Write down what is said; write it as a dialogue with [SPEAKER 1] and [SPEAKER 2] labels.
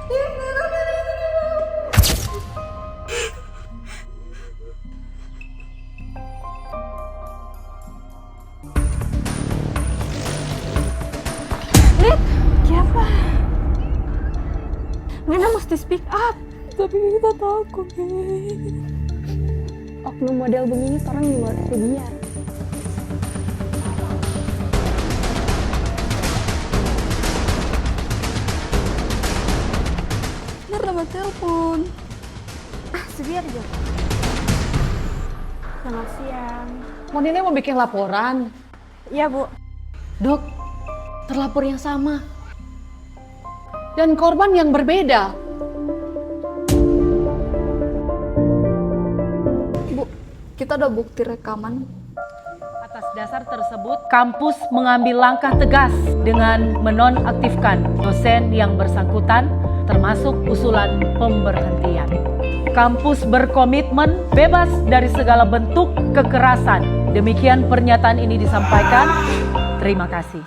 [SPEAKER 1] Lid, siapa? Ngana mesti speak up. Tapi kita takut. Oknum model begini sekarang gimana dia? Bener dapat telepon. Sebiar aja. Selamat siang.
[SPEAKER 2] Monile mau bikin laporan.
[SPEAKER 1] Iya, Bu.
[SPEAKER 2] Dok, terlapor yang sama. Dan korban yang berbeda.
[SPEAKER 1] Bu, kita ada bukti rekaman.
[SPEAKER 3] Atas dasar tersebut, kampus mengambil langkah tegas dengan menonaktifkan dosen yang bersangkutan, termasuk usulan pemberhentian. Kampus berkomitmen bebas dari segala bentuk kekerasan. Demikian pernyataan ini disampaikan. Terima kasih.